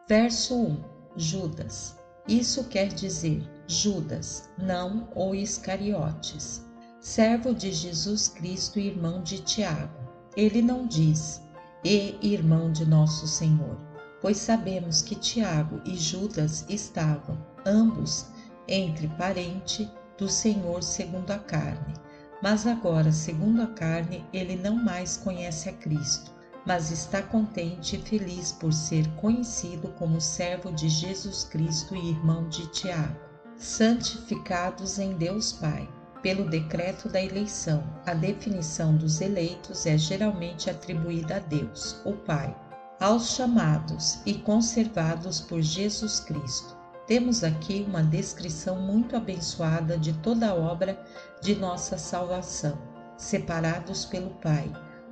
Verso 1. Judas. Isso quer dizer Judas, não o Iscariotes, servo de Jesus Cristo e irmão de Tiago. Ele não diz, e irmão de nosso Senhor, pois sabemos que Tiago e Judas estavam, ambos, entre parente do Senhor segundo a carne. Mas agora, segundo a carne, ele não mais conhece a Cristo, mas está contente e feliz por ser conhecido como servo de Jesus Cristo e irmão de Tiago. Santificados em Deus Pai. Pelo decreto da eleição, a definição dos eleitos é geralmente atribuída a Deus, o Pai, aos chamados e conservados por Jesus Cristo. Temos aqui uma descrição muito abençoada de toda a obra de nossa salvação, separados pelo Pai,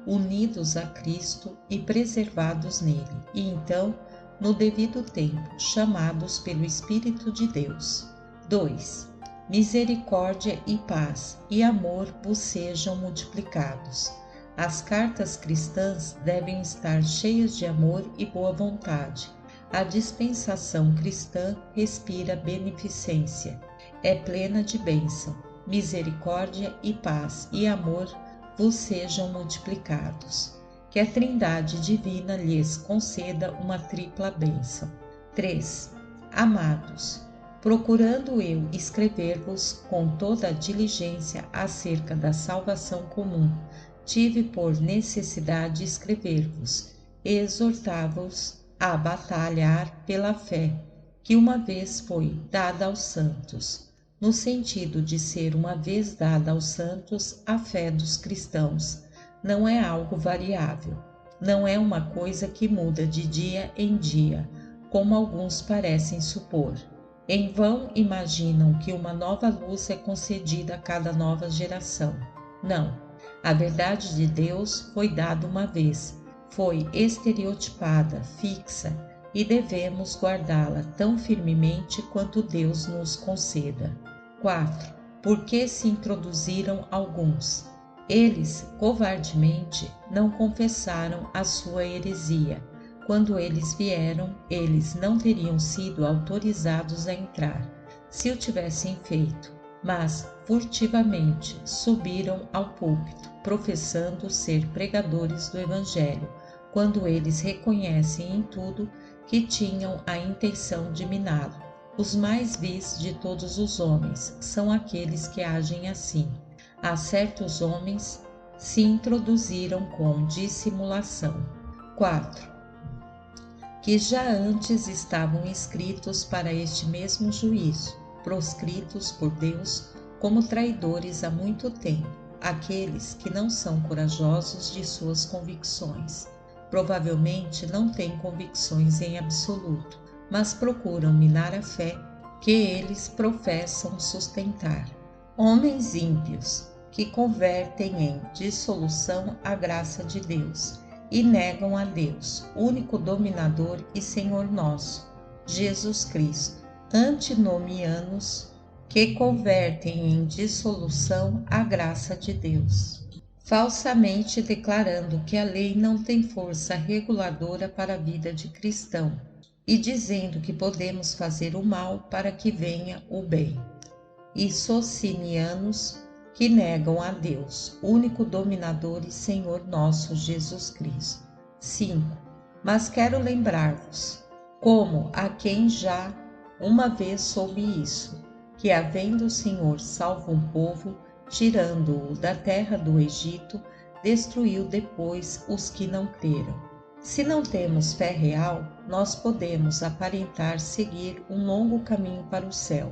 unidos a Cristo e preservados nele, e então, no devido tempo, chamados pelo Espírito de Deus. 2. Misericórdia e paz e amor vos sejam multiplicados. As cartas cristãs devem estar cheias de amor e boa vontade. A dispensação cristã respira beneficência, é plena de bênção, misericórdia e paz e amor vos sejam multiplicados. Que a Trindade Divina lhes conceda uma tripla bênção. 3. Amados, procurando eu escrever-vos com toda a diligência acerca da salvação comum, tive por necessidade escrever-vos e exortar-vos a batalhar pela fé, que uma vez foi dada aos santos, no sentido de ser uma vez dada aos santos a fé dos cristãos. Não é algo variável, não é uma coisa que muda de dia em dia, como alguns parecem supor. Em vão imaginam que uma nova luz é concedida a cada nova geração. Não, a verdade de Deus foi dada uma vez, foi estereotipada, fixa, e devemos guardá-la tão firmemente quanto Deus nos conceda. 4. Porque se introduziram alguns. Eles, covardemente, não confessaram a sua heresia. Quando eles vieram, eles não teriam sido autorizados a entrar, se o tivessem feito, mas furtivamente subiram ao púlpito, professando ser pregadores do Evangelho, quando eles reconhecem em tudo que tinham a intenção de miná-lo. Os mais vis de todos os homens são aqueles que agem assim. Há certos homens se introduziram com dissimulação. 4. Que já antes estavam escritos para este mesmo juízo, proscritos por Deus como traidores há muito tempo, aqueles que não são corajosos de suas convicções. Provavelmente não têm convicções em absoluto, mas procuram minar a fé que eles professam sustentar. Homens ímpios, que convertem em dissolução a graça de Deus, e negam a Deus, único dominador e Senhor nosso, Jesus Cristo, antinomianos, que convertem em dissolução a graça de Deus, falsamente declarando que a lei não tem força reguladora para a vida de cristão, e dizendo que podemos fazer o mal para que venha o bem, e socinianos, que negam a Deus, único dominador e Senhor nosso Jesus Cristo. 5. Mas quero lembrar-vos, como a quem já uma vez soube isso, que havendo o Senhor salvo um povo, tirando-o da terra do Egito, destruiu depois os que não creram. Se não temos fé real, nós podemos aparentar seguir um longo caminho para o céu,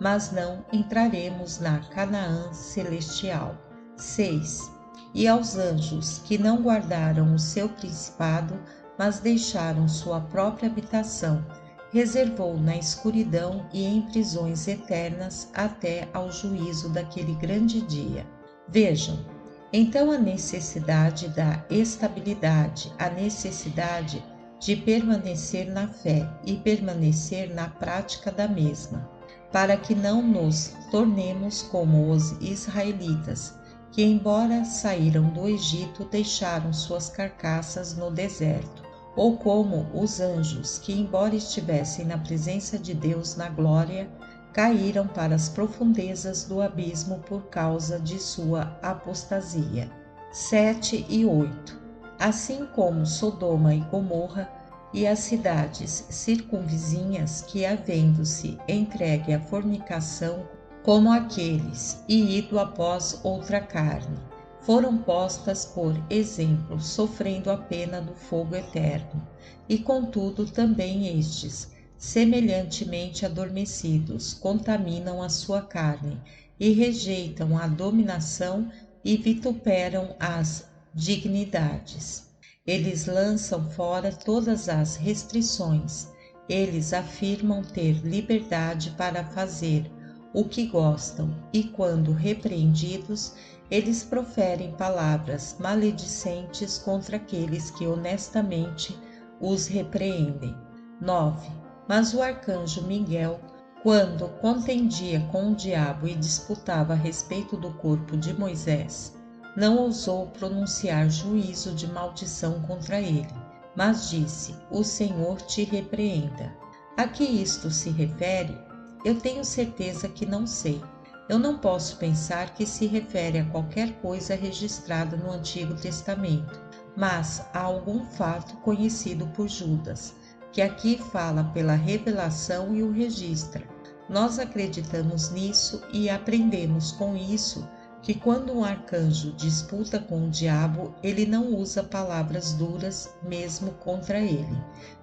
mas não entraremos na Canaã celestial. 6. E aos anjos que não guardaram o seu principado, mas deixaram sua própria habitação, reservou na escuridão e em prisões eternas até ao juízo daquele grande dia. Vejam, então a necessidade da estabilidade, a necessidade de permanecer na fé e permanecer na prática da mesma, para que não nos tornemos como os israelitas, que embora saíram do Egito, deixaram suas carcaças no deserto, ou como os anjos que, embora estivessem na presença de Deus na glória, caíram para as profundezas do abismo por causa de sua apostasia. 7 e 8. Assim como Sodoma e Gomorra e as cidades circunvizinhas que, havendo-se entregue à fornicação, como aqueles, e ido após outra carne, foram postas por exemplo, sofrendo a pena do fogo eterno, e contudo também estes, semelhantemente adormecidos, contaminam a sua carne, e rejeitam a dominação e vituperam as dignidades. Eles lançam fora todas as restrições, eles afirmam ter liberdade para fazer o que gostam, e quando repreendidos, eles proferem palavras maledicentes contra aqueles que honestamente os repreendem. 9. Mas o arcanjo Miguel, quando contendia com o diabo e disputava a respeito do corpo de Moisés, não ousou pronunciar juízo de maldição contra ele, mas disse: O Senhor te repreenda. A que isto se refere? Eu tenho certeza que não sei. Eu não posso pensar que se refere a qualquer coisa registrada no Antigo Testamento, mas a algum fato conhecido por Judas, que aqui fala pela revelação e o registra. Nós acreditamos nisso e aprendemos com isso que quando um arcanjo disputa com o diabo, ele não usa palavras duras mesmo contra ele,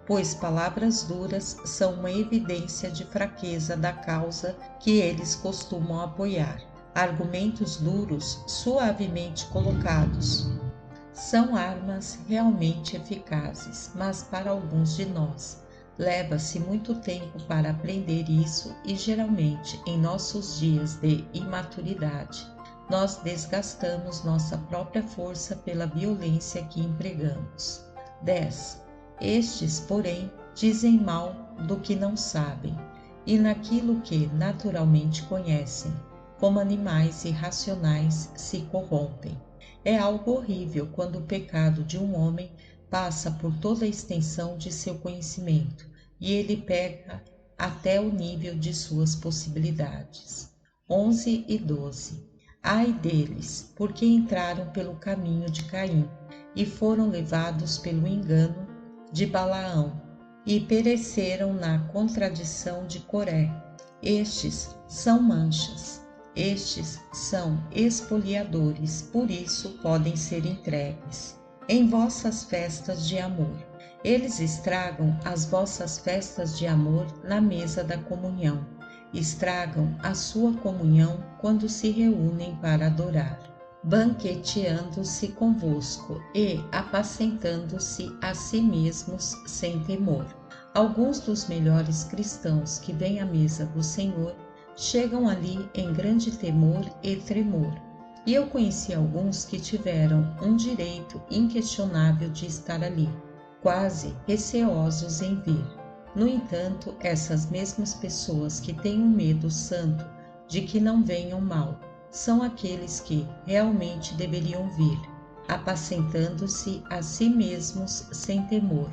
pois palavras duras são uma evidência de fraqueza da causa que eles costumam apoiar. Argumentos duros, suavemente colocados, são armas realmente eficazes, mas para alguns de nós leva-se muito tempo para aprender isso e geralmente em nossos dias de imaturidade nós desgastamos nossa própria força pela violência que empregamos. 10. Estes, porém, dizem mal do que não sabem, e naquilo que naturalmente conhecem, como animais irracionais, se corrompem. É algo horrível quando o pecado de um homem passa por toda a extensão de seu conhecimento, e ele pega até o nível de suas possibilidades. 11 e 12. Ai deles, porque entraram pelo caminho de Caim, e foram levados pelo engano de Balaão, e pereceram na contradição de Coré. Estes são manchas, estes são espoliadores, por isso podem ser entregues. Em vossas festas de amor, eles estragam as vossas festas de amor na mesa da comunhão. Estragam a sua comunhão quando se reúnem para adorar, banqueteando-se convosco e apacentando-se a si mesmos sem temor. Alguns dos melhores cristãos que vêm à mesa do Senhor chegam ali em grande temor e tremor. E eu conheci alguns que tiveram um direito inquestionável de estar ali, quase receosos em vir. No entanto, essas mesmas pessoas que têm um medo santo de que não venham mal, são aqueles que realmente deveriam vir, apacentando-se a si mesmos sem temor.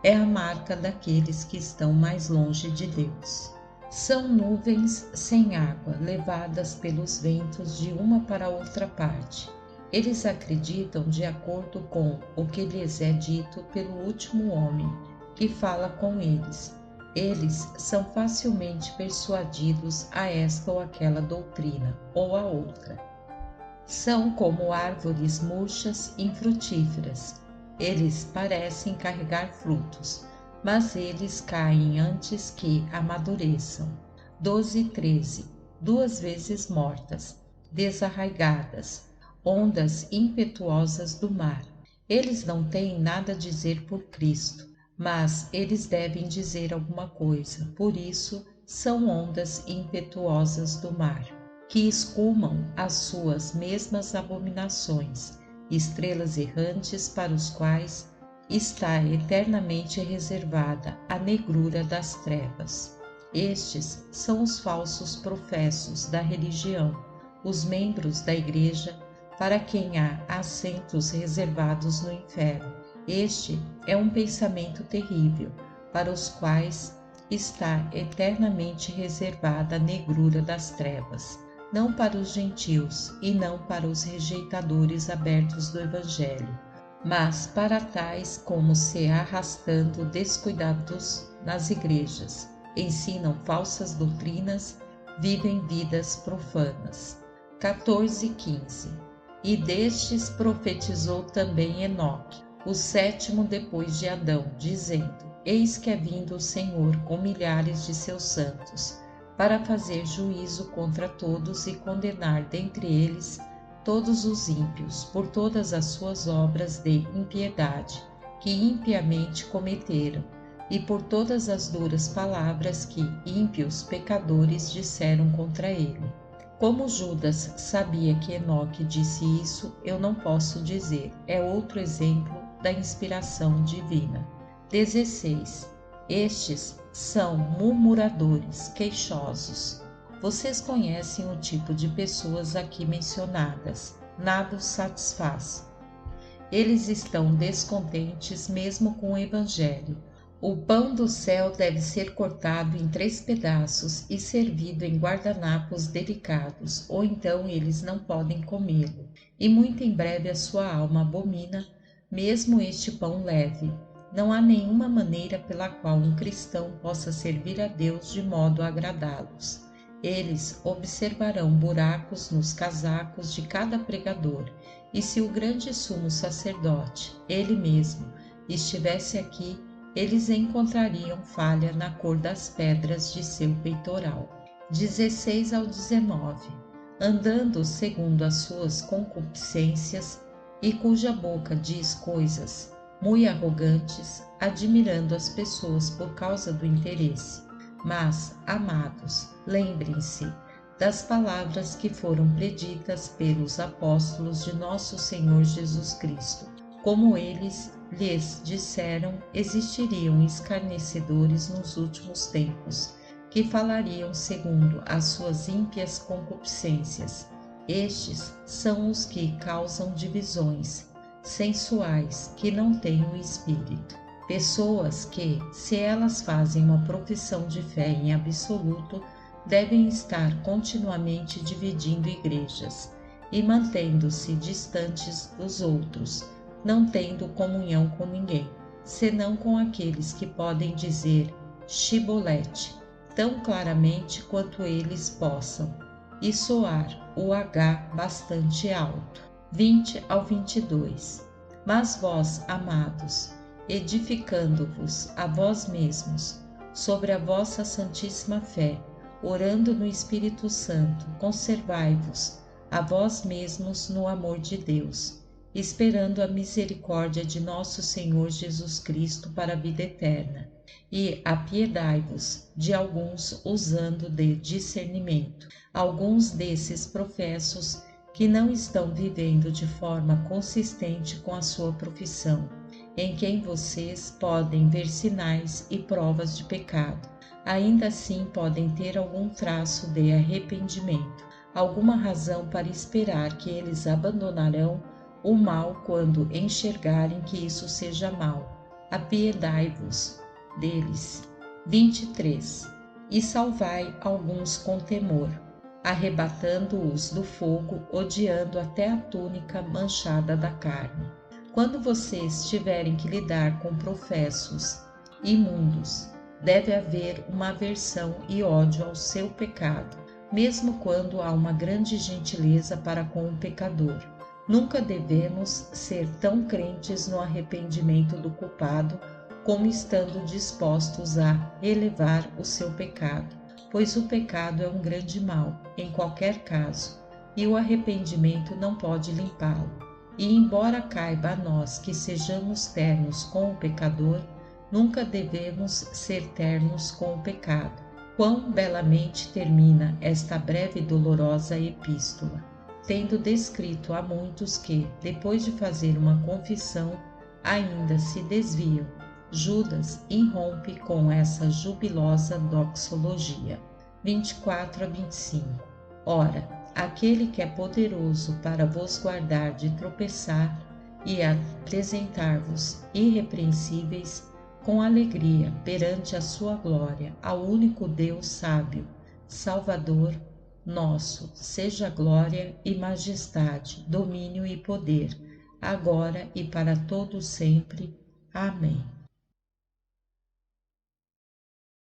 É a marca daqueles que estão mais longe de Deus. São nuvens sem água, levadas pelos ventos de uma para outra parte. Eles acreditam de acordo com o que lhes é dito pelo último homem, que fala com eles. Eles são facilmente persuadidos a esta ou aquela doutrina, ou a outra. São como árvores murchas infrutíferas. Eles parecem carregar frutos, mas eles caem antes que amadureçam. 12 e 13. 2 vezes mortas, desarraigadas, ondas impetuosas do mar. Eles não têm nada a dizer por Cristo, mas eles devem dizer alguma coisa, por isso são ondas impetuosas do mar, que escumam as suas mesmas abominações, estrelas errantes para os quais está eternamente reservada a negrura das trevas. Estes são os falsos professos da religião, os membros da Igreja, para quem há assentos reservados no inferno. Este é um pensamento terrível, para os quais está eternamente reservada a negrura das trevas, não para os gentios e não para os rejeitadores abertos do Evangelho, mas para tais como se arrastando descuidados nas igrejas, ensinam falsas doutrinas, vivem vidas profanas. 14:15. E destes profetizou também Enoque, o sétimo depois de Adão, dizendo: Eis que é vindo o Senhor com milhares de seus santos, para fazer juízo contra todos e condenar dentre eles todos os ímpios por todas as suas obras de impiedade que impiamente cometeram, e por todas as duras palavras que ímpios pecadores disseram contra ele. Como Judas sabia que Enoque disse isso, eu não posso dizer. É outro exemplo da inspiração divina. 16. Estes são murmuradores, queixosos. Vocês conhecem o tipo de pessoas aqui mencionadas. Nada os satisfaz. Eles estão descontentes mesmo com o Evangelho. O pão do céu deve ser cortado em 3 pedaços e servido em guardanapos delicados, ou então eles não podem comê-lo. E muito em breve a sua alma abomina mesmo este pão leve. Não há nenhuma maneira pela qual um cristão possa servir a Deus de modo a agradá-los. Eles observarão buracos nos casacos de cada pregador, e se o grande sumo sacerdote, ele mesmo, estivesse aqui, eles encontrariam falha na cor das pedras de seu peitoral. 16 ao 19. Andando segundo as suas concupiscências, e cuja boca diz coisas muito arrogantes, admirando as pessoas por causa do interesse. Mas, amados, lembrem-se das palavras que foram preditas pelos apóstolos de nosso Senhor Jesus Cristo. Como eles lhes disseram, existiriam escarnecedores nos últimos tempos, que falariam segundo as suas ímpias concupiscências. Estes são os que causam divisões, sensuais, que não têm o Espírito. Pessoas que, se elas fazem uma profissão de fé em absoluto, devem estar continuamente dividindo igrejas e mantendo-se distantes dos outros, não tendo comunhão com ninguém, senão com aqueles que podem dizer Shibolete tão claramente quanto eles possam, e soar o H bastante alto. 20 ao 22. Mas vós, amados, edificando-vos a vós mesmos sobre a vossa santíssima fé, orando no Espírito Santo, conservai-vos a vós mesmos no amor de Deus, esperando a misericórdia de nosso Senhor Jesus Cristo para a vida eterna, e apiedai-vos de alguns usando de discernimento. Alguns desses professos que não estão vivendo de forma consistente com a sua profissão, em quem vocês podem ver sinais e provas de pecado. Ainda assim podem ter algum traço de arrependimento, alguma razão para esperar que eles abandonarão o mal quando enxergarem que isso seja mal. Apiedai-vos deles. 23. E salvai alguns com temor, arrebatando-os do fogo, odiando até a túnica manchada da carne. Quando vocês tiverem que lidar com professos imundos, deve haver uma aversão e ódio ao seu pecado, mesmo quando há uma grande gentileza para com o pecador. Nunca devemos ser tão crentes no arrependimento do culpado como estando dispostos a elevar o seu pecado, pois o pecado é um grande mal, em qualquer caso, e o arrependimento não pode limpá-lo. E embora caiba a nós que sejamos ternos com o pecador, nunca devemos ser ternos com o pecado. Quão belamente termina esta breve e dolorosa epístola, tendo descrito a muitos que, depois de fazer uma confissão, ainda se desviam. Judas irrompe com essa jubilosa doxologia. 24 a 25. Ora, aquele que é poderoso para vos guardar de tropeçar e apresentar-vos irrepreensíveis com alegria perante a sua glória, ao único Deus sábio, Salvador nosso, seja glória e majestade, domínio e poder, agora e para todo sempre. Amém.